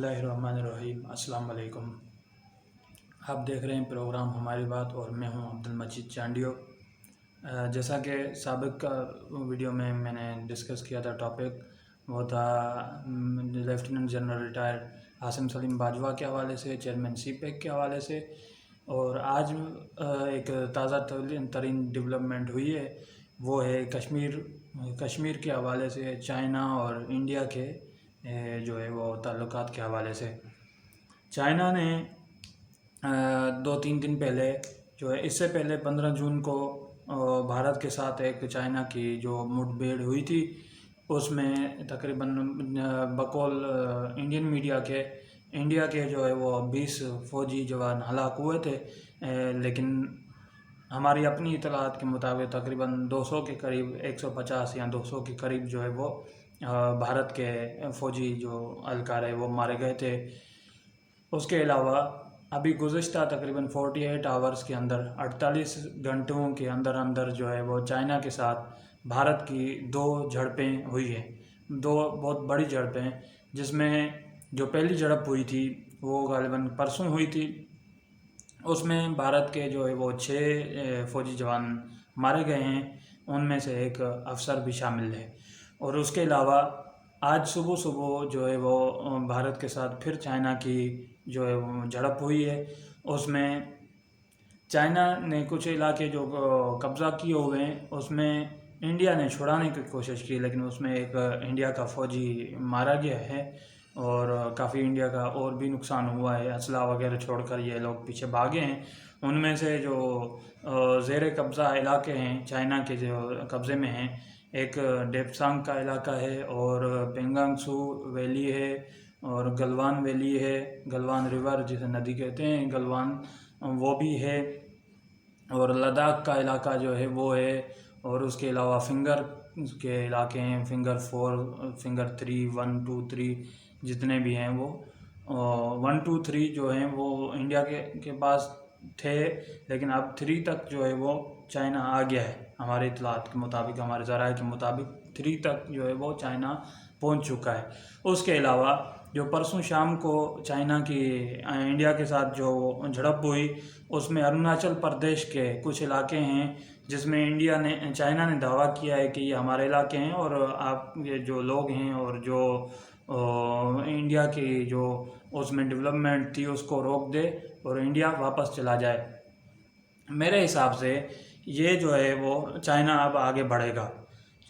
बिस्मिल्लाहिर्रहमानिर्रहीम। अस्सलाम वालेकुम। आप देख रहे हैं प्रोग्राम हमारी बात और मैं हूं अब्दुल मजीद चांडियो। जैसा कि साबिक का वीडियो में मैंने डिस्कस किया था, टॉपिक वो था lieutenant general retired Asim Salim Bajwa के हवाले से, चेयरमैन सीपेक के हवाले से। और आज एक ताज़ा तरीन डेवलपमेंट हुई है, वो है कश्मीर के हवाले से चाइना और इंडिया के जो है वो ताल्लुकात के हवाले से। चाइना ने 2-3 दिन पहले जो है, इससे पहले 15 जून को भारत के साथ एक चाइना की जो मुठभेड़ हुई थी, उसमें तकरीबन बकौल इंडियन मीडिया के इंडिया के जो है वो 20 फ़ौजी जवान हलाक हुए थे। लेकिन हमारी अपनी इतलात के मुताबिक तकरीबन 200 के करीब, 150 या 200 के करीब जो है वो भारत के फ़ौजी जो एहलकार है वो मारे गए थे। उसके अलावा अभी गुज़िश्ता तकरीबन 48 आवर्स के अंदर, 48 घंटों के अंदर अंदर जो है वो चाइना के साथ भारत की 2 झड़पें हुई हैं, 2 बहुत बड़ी झड़पें, जिसमें जो पहली झड़प हुई थी वो गालिबन परसों हुई थी। उसमें भारत के जो है वो 6 फ़ौजी जवान मारे गए हैं, उनमें से एक अफसर भी शामिल है। और उसके अलावा आज सुबह जो है वो भारत के साथ फिर चाइना की जो है वो झड़प हुई है। उसमें चाइना ने कुछ इलाके जो कब्ज़ा किए हुए हैं, उसमें इंडिया ने छुड़ाने की कोशिश की, लेकिन उसमें एक इंडिया का फ़ौजी मारा गया है और काफ़ी इंडिया का और भी नुकसान हुआ है। असला वगैरह छोड़कर ये लोग पीछे भागे हैं। उनमें से जो ज़ेर कब्ज़ा इलाके हैं चाइना के जो कब्ज़े में हैं, एक डेप्सांग का इलाका है और पेंगांगसू वैली है और गलवान वैली है, गलवान रिवर जिसे नदी कहते हैं गलवान, वो भी है। और लद्दाख का इलाका जो है वो है। और उसके अलावा फिंगर के इलाके हैं, फिंगर 4, फिंगर 3, 1, 2, 3 जितने भी हैं वो 1, 2, 3 जो हैं वो इंडिया के पास थे, लेकिन अब 3 तक जो है वो चाइना आ गया है। हमारे इतलात के मुताबिक, हमारे ज़राए के मुताबिक 3 तक जो है वो चाइना पहुंच चुका है। उसके अलावा जो परसों शाम को चाइना की इंडिया के साथ जो झड़प हुई, उसमें अरुणाचल प्रदेश के कुछ इलाके हैं जिसमें चाइना ने दावा किया है कि ये हमारे इलाके हैं और आप ये जो लोग हैं और जो इंडिया की जो उसमें डेवलपमेंट थी उसको रोक दे और इंडिया वापस चला जाए। मेरे हिसाब से ये जो है वो चाइना अब आगे बढ़ेगा,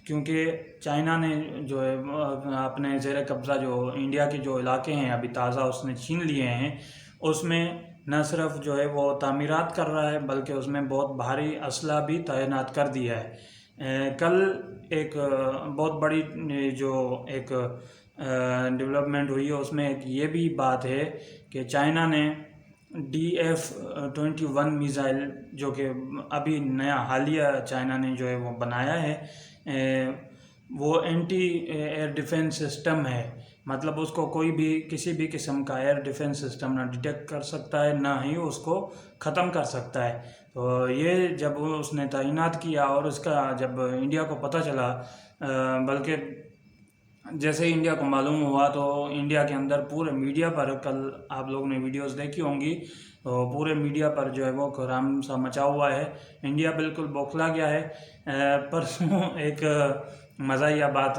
क्योंकि चाइना ने जो है अपने ज़ेर कब्ज़ा जो इंडिया के जो इलाके हैं अभी ताज़ा उसने छीन लिए हैं, उसमें न सिर्फ जो है वो तामीरात कर रहा है बल्कि उसमें बहुत भारी असला भी तैनात कर दिया है। कल एक बहुत बड़ी जो एक डेवलपमेंट हुई है, उसमें एक ये भी बात है कि चाइना ने DF-21 मिज़ाइल, जो कि अभी नया हालिया चाइना ने जो है वो बनाया है, वो एंटी एयर डिफेंस सिस्टम है। मतलब उसको कोई भी किसी भी किस्म का एयर डिफेंस सिस्टम ना डिटेक्ट कर सकता है, ना ही उसको ख़त्म कर सकता है। तो ये जब उसने तैनात किया और उसका जब इंडिया को पता चला, बल्कि जैसे इंडिया को मालूम हुआ तो इंडिया के अंदर पूरे मीडिया पर, कल आप लोगों ने वीडियोस देखी होंगी, तो पूरे मीडिया पर जो है वो कोहराम सा मचा हुआ है। इंडिया बिल्कुल बौखला गया है। परसों एक मज़ाहिया बात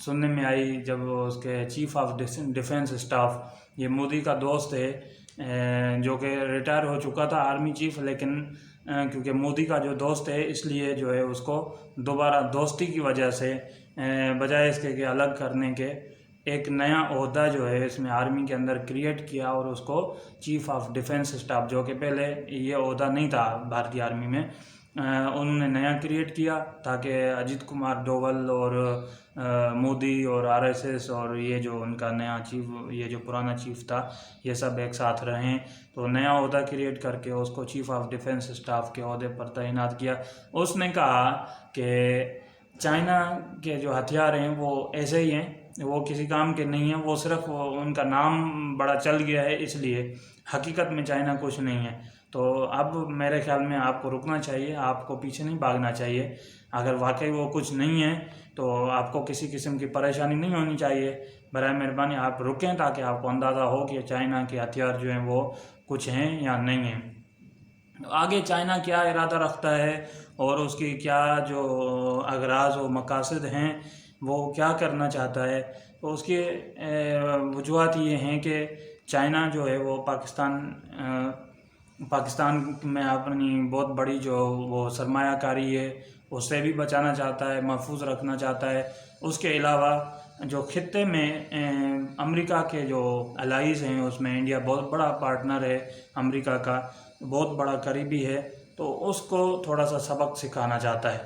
सुनने में आई जब उसके चीफ ऑफ डिफेंस स्टाफ, ये मोदी का दोस्त है, जो कि रिटायर हो चुका था आर्मी चीफ, लेकिन क्योंकि मोदी का जो दोस्त है इसलिए जो है उसको दोबारा दोस्ती की वजह से बजाय इसके कि अलग करने के, एक नया ओहदा जो है इसमें आर्मी के अंदर क्रिएट किया और उसको चीफ ऑफ डिफेंस स्टाफ, जो कि पहले ये ओहदा नहीं था भारतीय आर्मी में, उन्होंने नया क्रिएट किया ताकि अजीत कुमार डोवल और मोदी और RSS और ये जो उनका नया चीफ, ये जो पुराना चीफ था, ये सब एक साथ रहें। तो नया ओहदा क्रिएट करके उसको चीफ ऑफ डिफेंस स्टाफ के ओहदे पर तैनात किया। उसने कहा कि चाइना के जो हथियार हैं वो ऐसे ही हैं, वो किसी काम के नहीं हैं, वो सिर्फ उनका नाम बड़ा चल गया है इसलिए, हकीकत में चाइना कुछ नहीं है। تو اب میرے خیال میں آپ کو رکنا چاہیے، آپ کو پیچھے نہیں بھاگنا چاہیے۔ اگر واقعی وہ کچھ نہیں ہے تو آپ کو کسی قسم کی پریشانی نہیں ہونی چاہیے۔ برائے مہربانی آپ رکیں تاکہ آپ کو اندازہ ہو کہ چائنا کے ہتھیار جو ہیں وہ کچھ ہیں یا نہیں ہیں۔ آگے چائنا کیا ارادہ رکھتا ہے اور اس کی کیا جو اغراض و مقاصد ہیں، وہ کیا کرنا چاہتا ہے، تو اس کی وجوہات یہ ہیں کہ چائنا جو ہے وہ پاکستان میں اپنی بہت بڑی جو وہ سرمایہ کاری ہے اس سے بھی بچانا چاہتا ہے، محفوظ رکھنا چاہتا ہے۔ اس کے علاوہ جو خطے میں امریکہ کے جو الائز ہیں اس میں انڈیا بہت بڑا پارٹنر ہے، امریکہ کا بہت بڑا قریبی ہے، تو اس کو تھوڑا سا سبق سکھانا چاہتا ہے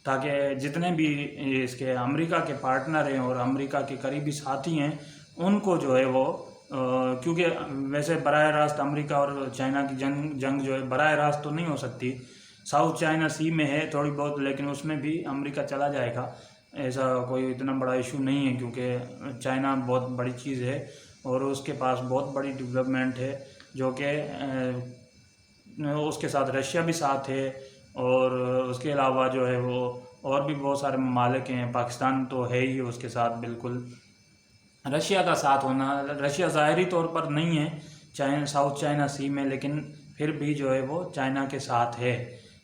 تاکہ جتنے بھی اس کے امریکہ کے پارٹنر ہیں اور امریکہ کے قریبی ساتھی ہیں ان کو جو ہے وہ کیونکہ ویسے براہ راست امریکہ اور چائنا کی جنگ جو ہے براہ راست تو نہیں ہو سکتی، ساؤتھ چائنا سی میں ہے تھوڑی بہت، لیکن اس میں بھی امریکہ چلا جائے گا، ایسا کوئی اتنا بڑا ایشو نہیں ہے کیونکہ چائنا بہت بڑی چیز ہے اور اس کے پاس بہت بڑی ڈیولپمنٹ ہے، جو کہ اس کے ساتھ رشیا بھی ساتھ ہے، اور اس کے علاوہ جو ہے وہ اور بھی بہت سارے ممالک ہیں، پاکستان تو ہے ہی اس کے ساتھ بالکل۔ رشیا کا ساتھ ہونا، رشیا ظاہری طور پر نہیں ہے ساؤتھ چائنا سی میں، لیکن پھر بھی جو ہے وہ چائنا کے ساتھ ہے،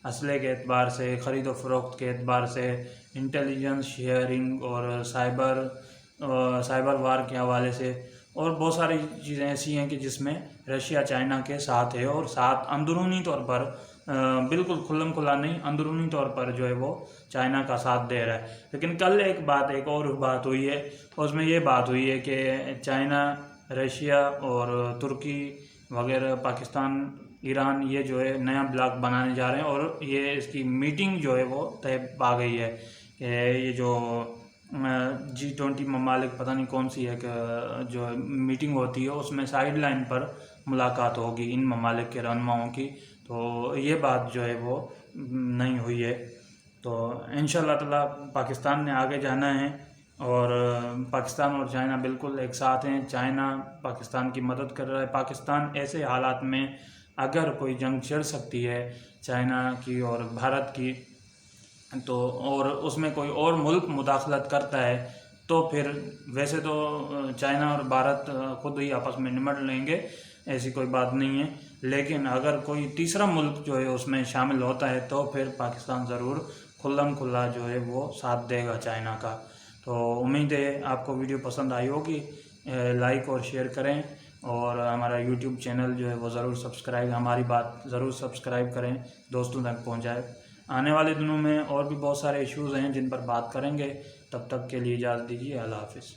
اسلحے کے اعتبار سے، خرید و فروخت کے اعتبار سے، انٹیلیجنس شیئرنگ اور سائبر وار کے حوالے سے، اور بہت ساری چیزیں ایسی ہیں کہ جس میں رشیا چائنا کے ساتھ ہے، اور ساتھ اندرونی طور پر بالکل کھلم کھلا نہیں، اندرونی طور پر جو ہے وہ چائنا کا ساتھ دے رہا ہے۔ لیکن کل ایک اور بات ہوئی ہے، اس میں یہ بات ہوئی ہے کہ چائنا، رشیا اور ترکی وغیرہ، پاکستان، ایران، یہ جو ہے نیا بلاک بنانے جا رہے ہیں، اور یہ اس کی میٹنگ جو ہے وہ طے پا گئی ہے کہ یہ جو G20 ممالک پتہ نہیں کون سی ہے کہ جو میٹنگ ہوتی ہے اس میں سائیڈ لائن پر ملاقات ہوگی ان ممالک کے رہنماؤں کی، تو یہ بات جو ہے وہ نہیں ہوئی ہے۔ تو انشاءاللہ تعالی پاکستان نے آگے جانا ہے، اور پاکستان اور چائنا بالکل ایک ساتھ ہیں، چائنا پاکستان کی مدد کر رہا ہے، پاکستان ایسے حالات میں اگر کوئی جنگ چھڑ سکتی ہے چائنا کی اور بھارت کی، تو اور اس میں کوئی اور ملک مداخلت کرتا ہے تو پھر ویسے تو چائنا اور بھارت خود ہی آپس میں نمٹ لیں گے، ایسی کوئی بات نہیں ہے، لیکن اگر کوئی تیسرا ملک جو ہے اس میں شامل ہوتا ہے تو پھر پاکستان ضرور کھلم کھلا جو ہے وہ ساتھ دے گا چائنا کا۔ تو امید ہے آپ کو ویڈیو پسند آئی ہوگی، لائک اور شیئر کریں، اور ہمارا یوٹیوب چینل جو ہے وہ ضرور ہماری بات ضرور سبسکرائب کریں، دوستوں تک پہنچائیں۔ آنے والے دنوں میں اور بھی بہت سارے ایشوز ہیں جن پر بات کریں گے، تب تک کے لیے اجازت دیجیے، اللہ حافظ۔